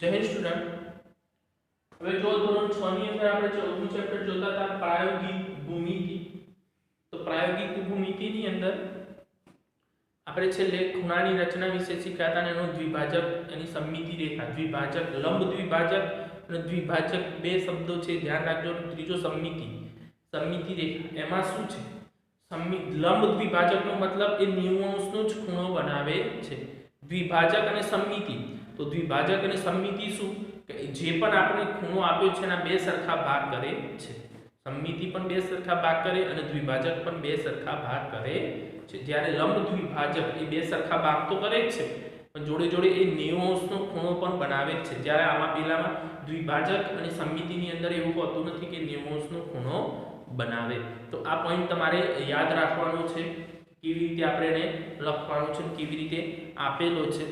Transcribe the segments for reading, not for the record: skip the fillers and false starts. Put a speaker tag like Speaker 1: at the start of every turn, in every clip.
Speaker 1: જય સ્ટુડન્ટ, હવે જો ધોરણ 6 ની અંદર આપણે 14મું ચેપ્ટર જોતા હતા પ્રાયોગિક ભૂમિતિ. તો પ્રાયોગિક ભૂમિતિની અંદર આપણે છેલ્લે ખૂણાની રચના વિશે શીખ્યા હતા અને એનો દ્વિભાજક, એની સમમિતિ રેખા, દ્વિભાજક, લંબ દ્વિભાજક અને દ્વિભાજક બે શબ્દો છે, ધ્યાન રાખજો. ત્રીજો સમમિતિ, સમમિતિ રેખા. એમાં શું છે? લંબ દ્વિભાજકનો મતલબ એ 90° જ ખૂણો બનાવે છે. દ્વિભાજક અને સમમિતિ, તો દ્વિભાજક અને સમમિતિ શું કે જે પણ આપણે ખૂણો આપ્યો છે એના બે સરખા ભાગ કરે છે. સમમિતિ પણ બે સરખા ભાગ કરે અને દ્વિભાજક પણ બે સરખા ભાગ કરે છે. જ્યારે લંબ દ્વિભાજક એ બે સરખા ભાગ તો કરે જ છે પણ જોડે જોડે એ 90°નો ખૂણો પણ બનાવે છે. જ્યારે આમાં પેલામાં દ્વિભાજક અને સમમિતિની અંદર એવું હોતું નથી કે 90°નો ખૂણો બનાવે. તો આ પોઈન્ટ તમારે યાદ રાખવાનો છે, કેવી રીતે આપણે એને લખવાનું છે, કેવી રીતે આપેલો છે.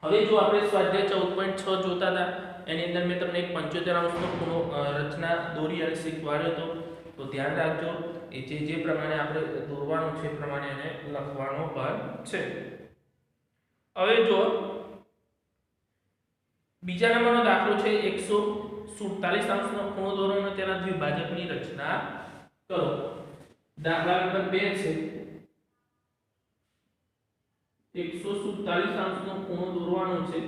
Speaker 1: હવે જો આપણે સ્વાધ્યાય 14.6 જોતા હતા એની અંદર મેં તમને એક 75°નો ખૂણો રચના દોરી અને શીખવાડ્યો હતો. તો ધ્યાન રાખજો, એ જે પ્રમાણે આપણે દોરવાનું છે એ પ્રમાણે એને લખવાનો પણ છે. હવે જો બીજા નંબરનો દાખલો છે 147°નો ખૂણો દોરો અને તેના દ્વિભાજકની રચના કરો. દાખલા નંબર 2 છે 147°નો ખૂણો દોરવાનો છે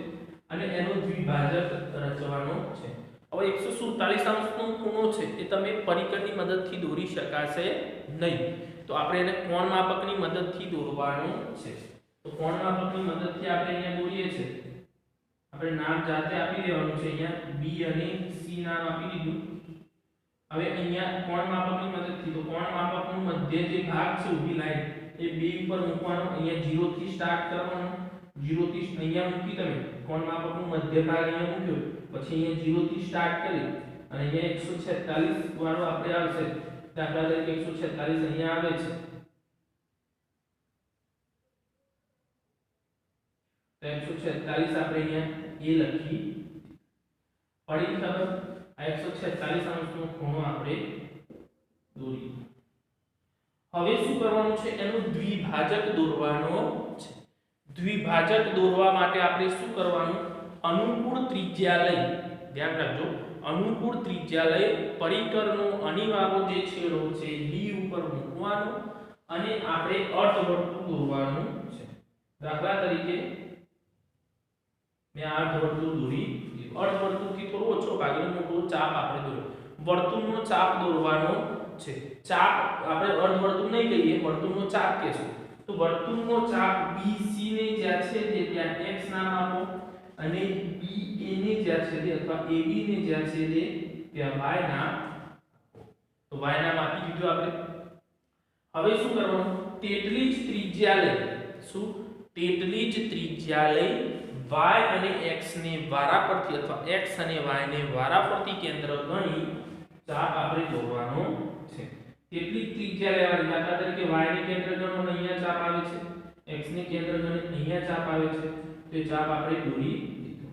Speaker 1: અને એનો દ્વિભાજક રચવાનો છે. હવે 147°નો ખૂણો છે એ તમે પરિકરની મદદથી દોરી શકાશે નહીં, તો આપણે એને કોણ માપકની મદદથી દોરવાનું છે. તો કોણ માપકની મદદથી આપણે અહીંયા દોરીએ છે. આપણે નામ જાતે આપી દેવાનું છે. અહીંયા B અને C નામ આપી દીધું. હવે અહીંયા કોણ માપકની મદદથી, તો કોણ માપકનું મધ્ય જે ભાગ છે ઊભી લાઈન એ B ઉપર મૂકવાનો. અહીંયા 0 થી સ્ટાર્ટ કરવાનો. 0 થી અહીંયા મૂકી તમે કોણ માપકનું મધ્ય ભાગ અહીંયા મૂક્યો, પછી અહીંયા 0 થી સ્ટાર્ટ કરી અને અહીંયા 146 વાળો આપણે આવશે. દાખલા તરીકે 146 અહીંયા આવે છે. તો 146 આપણે અહીંયા એ લખી પડી ખબર. આ 146°નો ખૂણો આપણે દોરી. હવે શું કરવાનું છે? એનું દ્વિભાજક દોરવાનો છે. દ્વિભાજક દોરવા માટે આપણે શું કરવાનું? અનુકૂળ ત્રિજ્યા લઈ, ધ્યાન રાખજો, અનુકૂળ ત્રિજ્યા લઈ પરિકરનો અનિવાર્ય જે છેડો છે B ઉપર મૂકવાનો અને આપણે અર્ધવર્તુળ દોરવાનું છે. દાખલા તરીકે મેં અર્ધવર્તુળ દોરી. અર્ધવર્તુળથી થોડો ઓછો ભાગનો મોટો ચાપ આપણે દોર્યો. વર્તુળનો ચાપ દોરવાનો છે. ચાપ આપણે અર્ધવર્તુળ નહીં કહીએ, વર્તુળનો ચાપ કહેશું. તો વર્તુળનો ચાપ BC ને જ્યાં છે તે ત્યાં x નામ આપો અને BA ને જ્યાં છે તે અથવા AB ને જ્યાં છે તે ત્યાં y નામ આપો. તો y નામ આપી દીધું આપણે. હવે શું કરવાનું? તેટલી જ ત્રિજ્યા લઈ, શું? તેટલી જ ત્રિજ્યા લઈ y અને x ને વારાફરતી અથવા x અને y ને વારાફરતી કેન્દ્ર ગણી ચાપ આપણે દોરવાનો છે. તેટલી ત્રિજ્યા લેવાની. દાખલા તરીકે y ને કેન્દ્ર ગણો અહીંયા ચાપ આવે છે, x ને કેન્દ્ર ગણો અહીંયા ચાપ આવે છે, તો એ ચાપ આપણે દોરી દીધો.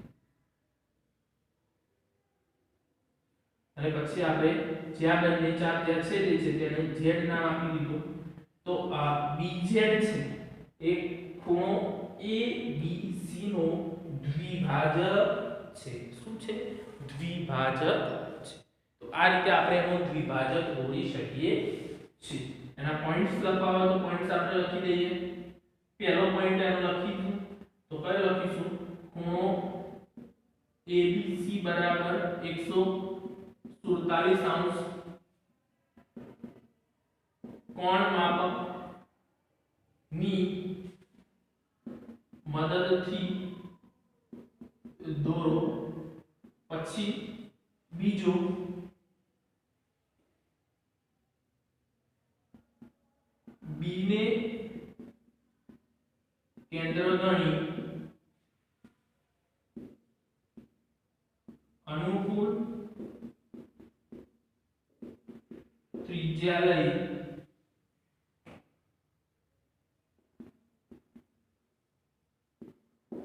Speaker 1: અને પછી આપણે જ્યાં બંને ચાપ જ્યાં છેદે છે તેને z નામ આપી દીધું. તો આ BZ છે એ ખૂણો ABC નો દ્વિભાજક છે. શું છે? દ્વિભાજક છે. તો આ રીતે આપણે એનો દ્વિભાજક દોરી શકીએ છીએ. એના પોઈન્ટ્સ લખવા હોય તો પોઈન્ટ્સ આપણે લખી દઈએ. પહેલો પોઈન્ટ એનો લખી દઉં તો કયો લખીશું? ખૂણો ABC બરાબર 147° કોણ માપક ની મદદથી દોરો. પછી બીજો B ને કેન્દ્ર ગણી અનુકૂળ ત્રિજ્યા લઈ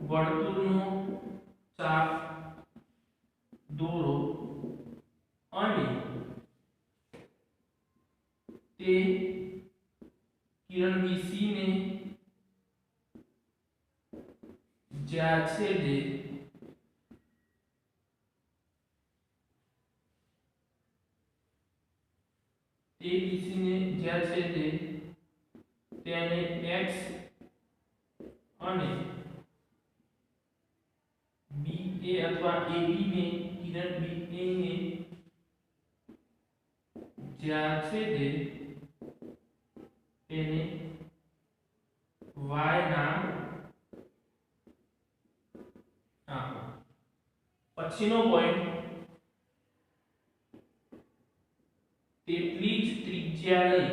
Speaker 1: વર્તુળનો ચાપ દોરો અને તે કિરણ BC ને જ્યાં છેદે ABC ને જ્યાં છેદે તેને x અને BA અથવા AB ને કિરણ BA ને જ્યાં છેદે તેને y નામ આપો. પછીનો પોઈન્ટ તેટલી જ ત્રિજ્યા લઈ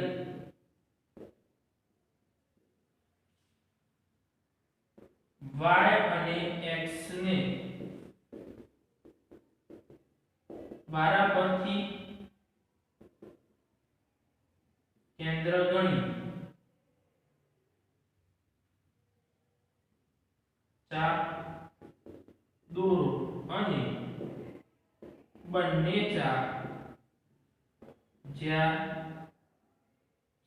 Speaker 1: y અને x ને વારા પરથી કેન્દ્ર ગણી ચાપ દોરો અને બંને ચાપ જ્યાં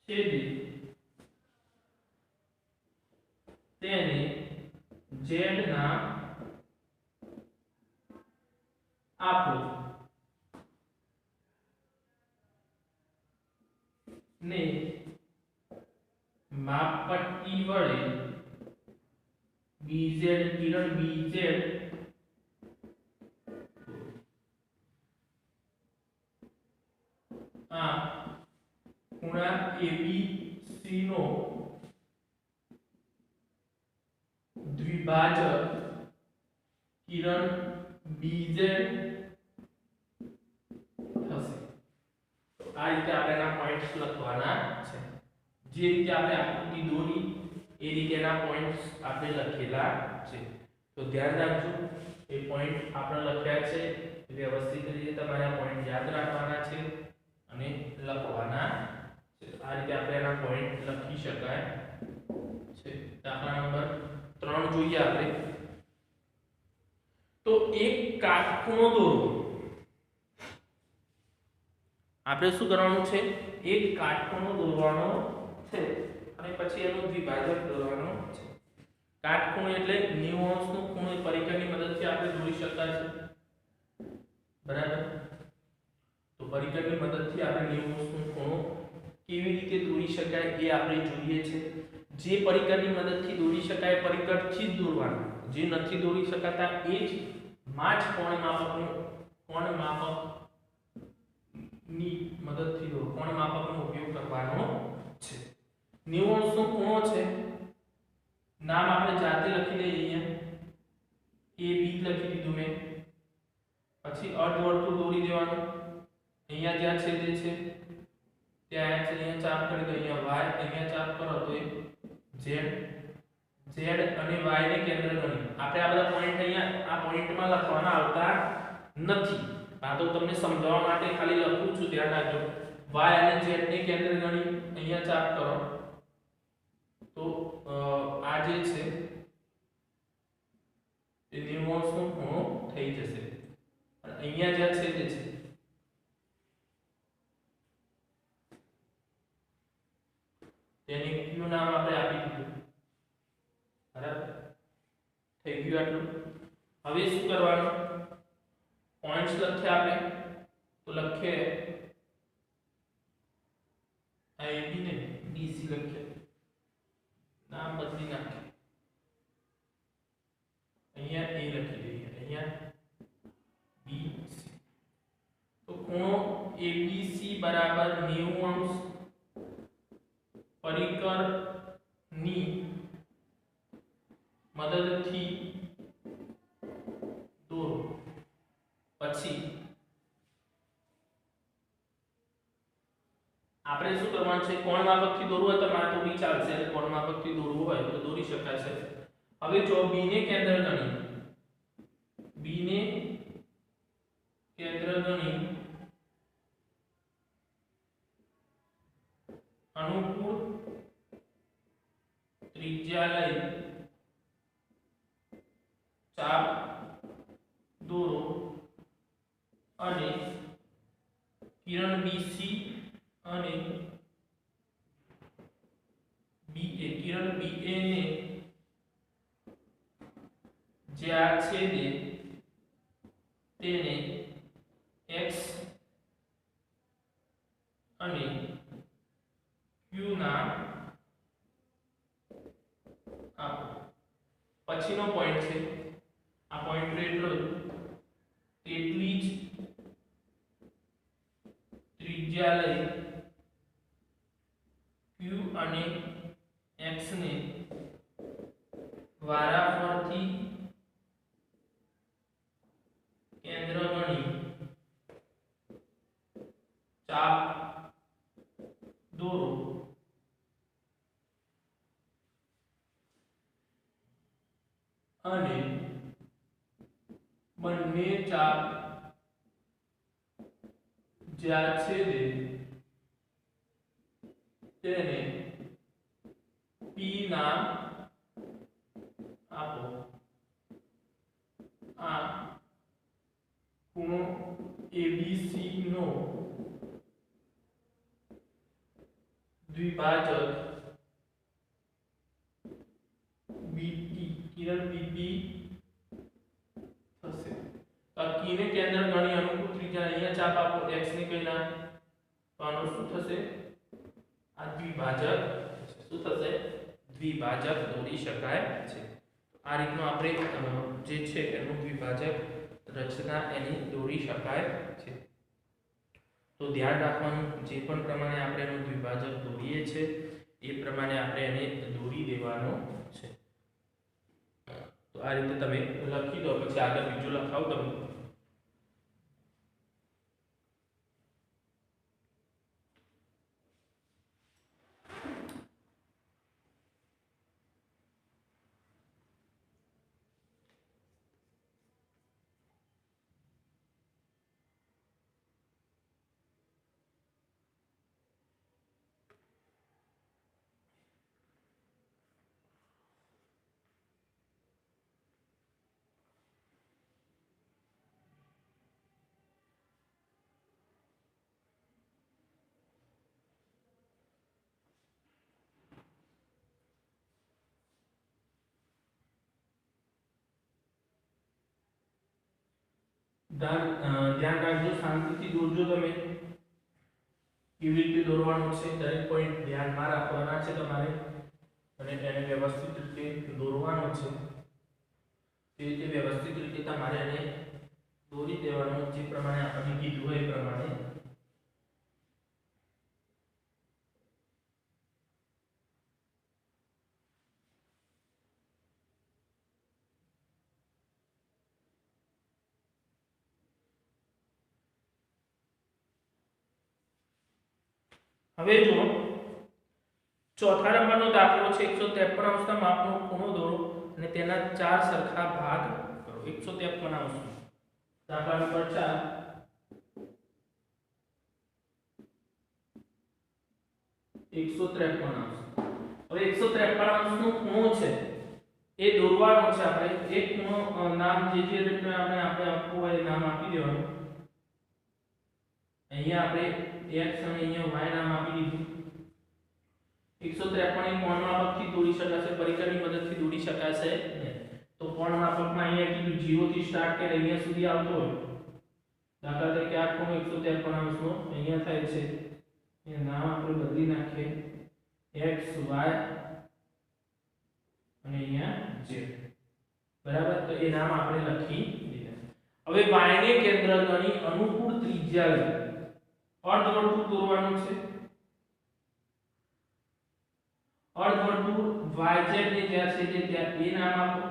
Speaker 1: છેદે તેને z નામ આપો ને માપપટ્ટી વડે BZ કિરણ BZ આ ખૂણા ABC નો દ્વિભાજક કિરણ BZ થશે. આ રીતે આપણે એના પોઈન્ટ્સ લખવાના છે. જે રીતે આપણે આકૃતિ દોરી એ રીતે એના પોઈન્ટ્સ આપણે લખેલા છે. તો ધ્યાન રાખજો, એ પોઈન્ટ આપણે લખ્યા છે વ્યવસ્થિત રીતે તમારે આ પોઈન્ટ યાદ રાખવાના છે અને લખવાના છે. આ રીતે આપણે એના પોઈન્ટ લખી શકાય છે. દાખલા નંબર 3 જોઈએ આપણે. તો એક કાટખૂણો દોરો. આપણે શું કરવાનું છે? એક કાટખૂણો દોરવાનો છે અને પછી એનું દ્વિભાજક દોરવાનો છે. કાટખૂણો એટલે 90 અંશનો ખૂણો એ પરિઘની મદદથી આપણે દોરી શકાય છે. બરાબર? તો પરિઘની મદદથી આપણે 90 અંશનો ખૂણો કેવી રીતે દોરી શકાય એ આપણે જોઈએ છે. જે પરિઘની મદદથી દોરી શકાય પરિઘથી જ દોરવાનું. જે નથી દોરી શકાતા એ જ માં જ કોણ માપક ની મદદથી દોરો. કોણ માપકનો ઉપયોગ કરવાનો છે. 90 અંશનો ખૂણો છે. નામ આપણે જાતે લખી લઈએ. અહીંયા AB લખી દીધું મેં. પછી અર્ધવર્તુળ દોરી દેવાનું. અહીંયા જ્યાં છેદે છે ત્યાં અહીંયા ચાપ કરી દો. અહીંયા y અહીંયા ચાપ કરો તો એ z અને y ને કેન્દ્ર ગણી. આપણે આ બધા પોઈન્ટ અહીંયા આ પોઈન્ટમાં લખવાના આવતા નથી. આ તો તમને સમજાવવા માટે ખાલી લખું છું. ધ્યાન રાખજો. y અને z ને કેન્દ્ર ગણી અહીંયા ચાપ કરો તો આ જે છે એ 90 અંશનો ખૂણો થઈ જશે. અને અહીંયા જ્યાં છેદે છે તેને q નામ આપણે આપી દીધું. બરાબર? થઈ ગયું આટલું. હવે શું કરવાનું? પોઈન્ટ્સ લખ્યા આપણે તો લખીએ આ AB ને BC લખીએ. નામ બદલી નાખીએ. અહીંયા A લખી દઈએ. અહીંયા BC. તો ખૂણો ABC બરાબર 90 અંશ પરિકરની મદદથી દોરો. પછી આપણે શું કરવાનું છે? કોણ માપકથી દોરવું હોય તો મારે તો બી ચાલશે. એટલે કોણ માપકથી દોરવું હોય તો દોરી શકાશે. હવે જો B ને કેન્દ્ર ગણી. B ને કેન્દ્ર ગણી અનુકૂળ ત્રિજ્યા લઈ ચાપ દોરો અને કિરણ BC અને BA કિરણ BA ને જ્યાં છેદે તેને x અને નામ આપો. પછીનો પોઈન્ટ છે આ પોઈન્ટ એટલો તેટલી જ ત્રિજ્યા લઈ q અને x ને વારાફરતી કેન્દ્ર ગણી ચાપ દોરો. અને બંને ચાપ જ્યાં છેદે તેને p નામ આપો. આ ખૂણો ABC નો દ્વિભાજક BP કિરણ BP થશે. તો આ q ને કેન્દ્ર ગણી અનુકૂળ ત્રિજ્યા અહીંયા ચાપ આપો x ને કઈ નામ તો આનું શું થશે આ દ્વિભાજક શું થશે દ્વિભાજક દોરી શકાય છે. આ રીતનો આપણે જે છે એનું દ્વિભાજક રચના એની દોરી શકાય છે. તો ધ્યાન રાખવાનું જે પણ પ્રમાણે આપણે એનું દ્વિભાજક દોરીએ છે એ પ્રમાણે આપણે એને દોરી દેવાનો છે. તો આ રીતે તમે લખી દો પછી આગળ બીજું લખાવ તમે. ધ્યાન રાખજો શાંતિથી દોરજો તમે કેવી રીતે દોરવાનું છે દરેક પોઈન્ટ ધ્યાનમાં રાખવાના છે તમારે અને તેને વ્યવસ્થિત રીતે દોરવાનું છે. તે રીતે વ્યવસ્થિત રીતે તમારે એને દોરી દેવાનું જે પ્રમાણે આપણે કીધું હોય એ પ્રમાણે. હવે જુઓ ચોથા નંબરનો દાખલો છે 153 અંશના માપનો ખૂણો દોરો અને તેના ચાર સરખા ભાગ કરો. 153 અંશ દાખલા નંબર 4 153 અંશ. હવે 153 અંશનો ખૂણો છે એ દોરવાનો છે આપણે. એક ખૂણો નામ જે રીતે આપણે આપવું હોય નામ આપી દેવાનું. અહીંયા આપણે x અને અહીંયા y નામ આપી દીધું. 153 એ કોણ માપકથી દોરી શકાશે પરિકરની મદદથી દોરી શકાશે નહીં. તો કોણ માપકમાં અહીંયા કીધું 0 થી સ્ટાર્ટ કરીને અહીંયા સુધી આવતો હોય. દાખલા તરીકે આ ખૂણો 153 અંશનો અહીંયા થાય છે. અહીંયા નામ આપણે બદલી નાખીએ x y અને અહીંયા z. બરાબર. તો એ નામ આપણે લખી દીધા. હવે y ને કેન્દ્ર ગણી અનુકૂળ ત્રિજ્યા લઈ અર્ધવર્તુળ દોરવાનું છે. અર્ધવર્તુળ yz ને જ્યાં છે ત્યાં a નામ આપો.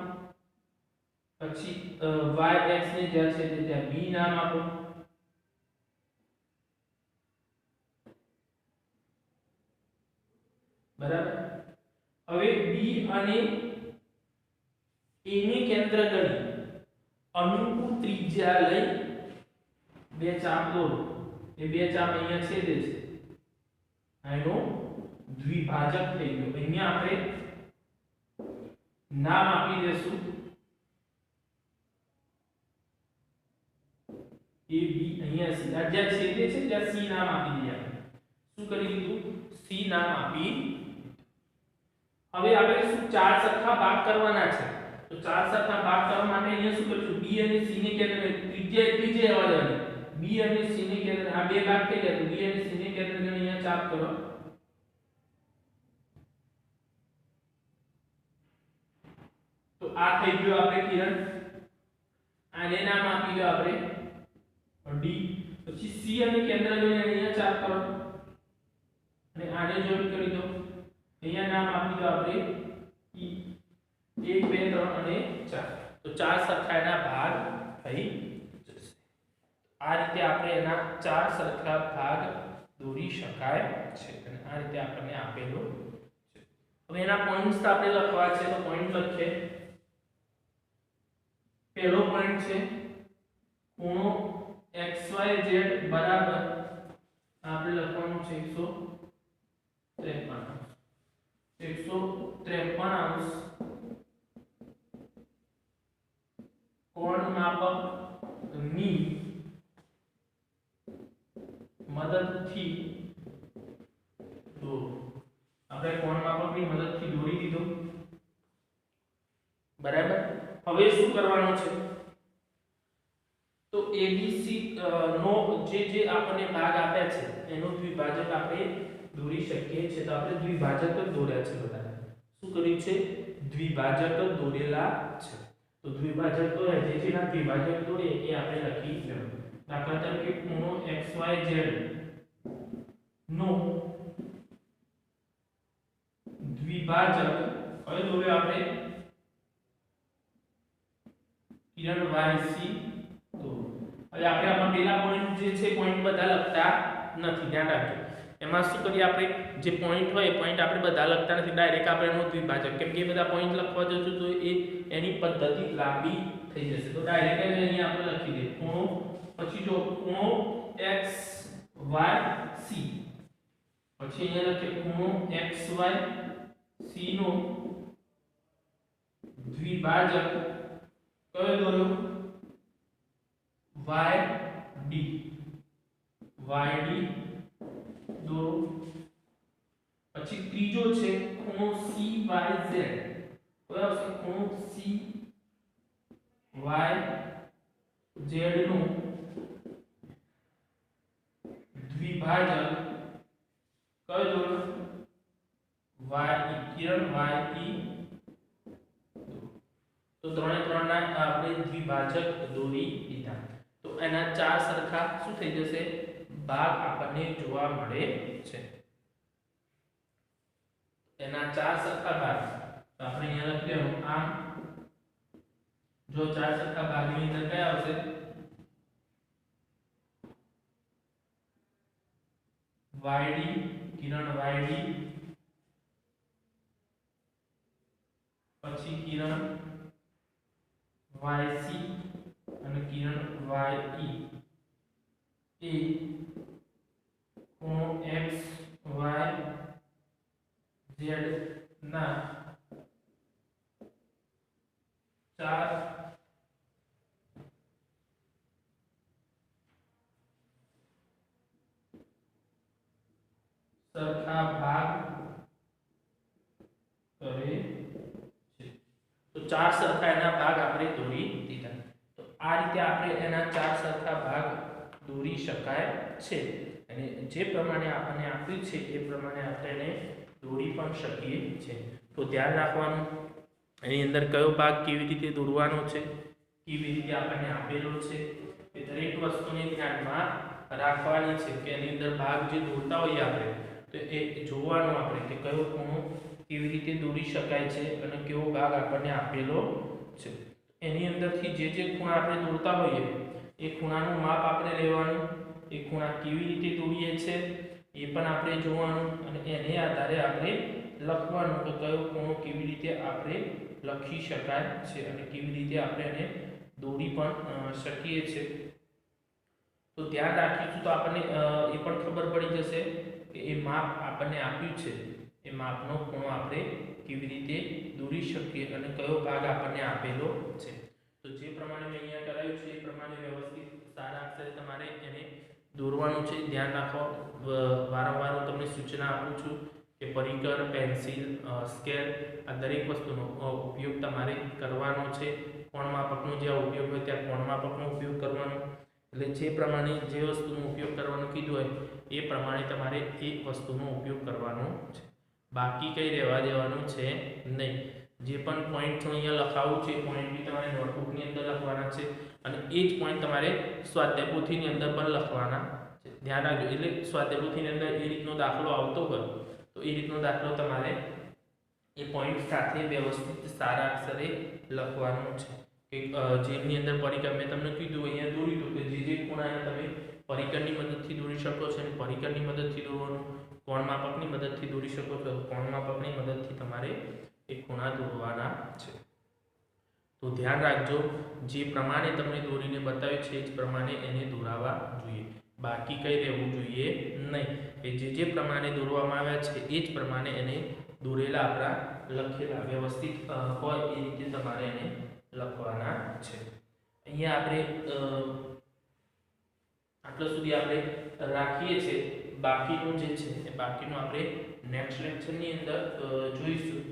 Speaker 1: પછી yx ને જ્યાં છે ત્યાં b નામ આપો. બરાબર. હવે b અને a ને કેન્દ્ર ગણી અનુકૂળ ત્રિજ્યા લઈ બે ચાપ દોરો. એ બે ચાપ અહીંયા છેદે છે. આનો દ્વિભાજક થઈ ગયો. અહીંયા આપણે નામ આપી દેશું AB. અહીંયા C આ જ્યાં છેદે છે ત્યાં C નામ આપી દઈએ. શું કરી દીધું C નામ આપી. હવે આપણે શું ચાર સરખા ભાગ કરવાના છે. તો ચાર સરખા ભાગ કરવા માટે અહીંયા શું કરીશું B અને C ને કેન્દ્ર ત્રિજ્યા આવવાની. B અને C ને કેન્દ્ર આ બે ભાગ થઈ ગયા. તો B અને C ને કેન્દ્ર અહીંયા ચાપ કરો. આ થઈ ગયો આપણે કિરણ, આને નામ આપી દો આપણે ડી, પછી સી અને કેન્દ્ર જોઈને અહીંયા ચાપ કરો અને આને જોઈન્ટ કરી દો, અહીંયા નામ આપી દો આપણે ઈ, 1 2 3 અને 4, તો 4 સરખા એના ભાગ થઈ જશે। આ રીતે આપણે એના 4 સરખા ભાગ દોરી શકાય છે અને આ રીતે આપણને આપેલો છે। હવે એના પોઈન્ટ્સ આપણે લખવા છે, તો પોઈન્ટ લખીએ। પહેલો પોઈન્ટ છે ખૂણો XYZ બરાબર આપણે લખવાનું છે 153 કોણ માપકની મદદથી દોરો। આપણે કોણ માપકની મદદથી દોરી દીધો, બરાબર। હવે શું કરવાનું છે, તો ABC નો જે આપણને ભાગ આપ્યા છે એનો દ્વિભાજક આપણે દોરી શકીએ છીએ। તો આપણે દ્વિભાજક જ દોર્યા છે, બધા શું કર્યું છે, દ્વિભાજક જ દોરેલા છે। તો દ્વિભાજક દોર્યા, જેના દ્વિભાજક દોરે એ આપણે લખી લેવાનું। દાખલા તરીકે ખૂણો XYZ નો દ્વિભાજક કયો દોર્યો આપણે, કિરણ YC। તો હવે આપણે આમાં પેલા પોઈન્ટ જે છે, પોઈન્ટ બધા લખતા નથી, ધ્યાન રાખજો। એમાં શું કરીએ, આપણે જે પોઈન્ટ હોય એ પોઈન્ટ આપણે બધા લખતા નથી, ડાયરેક્ટ આપણે એનો દ્વિભાજક, કેમ કે એ બધા પોઈન્ટ લખવા જશું તો એ એની પદ્ધતિ લાંબી થઈ જશે। તો ડાયરેક્ટ અહીંયા આપણે લખી દઈએ ખૂણો, પછી જો ખૂણો XYC, પછી અહીંયા લખીએ ખૂણો XYC નો દ્વિભાજક કયો દોર્યો, YD દોરો। પછી ત્રીજો છે ખૂણો CYZ, કયો આવશે, ખૂણો CYZ નો દ્વિભાજક કયો દોરો, YE, કિરણ YE। તો ત્રણે ત્રણના આપણે દ્વિભાજક દોરી દીધા। તો એના 4 સરખા શું થઈ જશે, ભાગ આપણને જોવા મળે છે। એના 4 સરખા ભાગ આપણે અહીંયા લખી દેવાનું આમ, જો 4 સરખા ભાગની અંદર કયા આવશે, YD, કિરણ YD, પછી કિરણ YC અને કિરણ YE એ ખૂણો XYZ ના 4 સરખા ભાગ કરે છે। તો 4 સરખા એના ભાગ આપણે દોરી દીધા। તો આ રીતે આપણે એના 4 સરખા ભાગ દોરી શકાય છે અને જે પ્રમાણે આપણને આપ્યું છે એ પ્રમાણે આપણે એને દોરી પણ શકીએ છીએ। તો ધ્યાન રાખવાનું, એની અંદર કયો ભાગ કેવી રીતે દોરવાનો છે, કેવી રીતે આપણને આપેલો છે, એ દરેક વસ્તુને ધ્યાનમાં રાખવાની છે કે એની અંદર ભાગ જે દોરતા હોઈએ આપણે તો એ જોવાનું આપણે કે કયો ખૂણો કેવી રીતે દોરી શકાય છે અને કેવો ભાગ આપણને આપેલો છે। એની અંદરથી જે ખૂણા આપણે દોરતા હોઈએ એ ખૂણાનું માપ આપણે લેવાનું, એ ખૂણા કેવી રીતે દોરીએ છે એ પણ આપણે જોવાનું અને એને આધારે આપણે લખવાનું કે કયો ખૂણો કેવી રીતે આપણે લખી શકાય છે અને કેવી રીતે આપણે એને દોરી પણ શકીએ છીએ। તો ધ્યાન રાખીશું તો આપણને એ પણ ખબર પડી જશે કે એ માપ આપણને આપ્યું છે એ માપનો ખૂણો આપણે કેવી રીતે દોરી શકીએ અને કયો ભાગ આપણને આપેલો છે। તો જે પ્રમાણે મેં અહીંયા કરાયું છે એ પ્રમાણે વ્યવસ્થિત સારા અક્ષરે તમારે એને દોરવાનું છે। ધ્યાન રાખો, વારંવાર હું તમને સૂચના આપું છું કે પરિકર, પેન્સિલ, સ્કેલ આ દરેક વસ્તુનો ઉપયોગ તમારે કરવાનો છે। કોણ માપકનો જે ઉપયોગ હોય ત્યાં કોણ માપકનો ઉપયોગ કરવાનો, એટલે જે પ્રમાણે જે વસ્તુનો ઉપયોગ કરવાનો કીધું હોય એ પ્રમાણે તમારે એ વસ્તુનો ઉપયોગ કરવાનો છે, બાકી કંઈ રહેવા દેવાનું છે નહીં। જે પણ પોઈન્ટ હું અહીંયા લખાવું છે એ પોઈન્ટ બી તમારે નોટબુકની અંદર લખવાના છે અને એ જ પોઈન્ટ તમારે સ્વાધ્યાય પોથીની અંદર પણ લખવાના છે. ધ્યાન રાખજો, એટલે સ્વાધ્યાય પોથીની અંદર એ રીતનો દાખલો આવતો હોય તો એ રીતનો દાખલો તમારે એ પોઈન્ટ સાથે વ્યવસ્થિત સારા અક્ષરે લખવાનો છે કે જેની અંદર પરિકર મેં તમને કીધું અહીંયા દોર્યું હતું કે જે ખૂણાને તમે પરિકરની મદદથી દોરી શકો છો અને પરિકરની મદદથી દોરવાનું, કોણ માપકની મદદથી દોરી શકો છો, કોણ માપકની મદદથી તમારે એ ખૂણા દોરવાના છે. તો ધ્યાન રાખજો, જે પ્રમાણે તમને દોરીને બતાવ્યું છે એ જ પ્રમાણે એને દોરાવા જોઈએ, બાકી કંઈ રહેવું જોઈએ નહીં. એ જે પ્રમાણે દોરવામાં આવ્યા છે એ જ પ્રમાણે એને દોરેલા આપણા લખેલા વ્યવસ્થિત હોય એ રીતે તમારે એને લખવાના છે. અહીંયા આપણે આટલા સુધી આપણે રાખીએ છીએ. બાકીનું જે છે એ બાકીનું આપણે નેક્સ્ટ લેક્ચરની અંદર જોઈશું.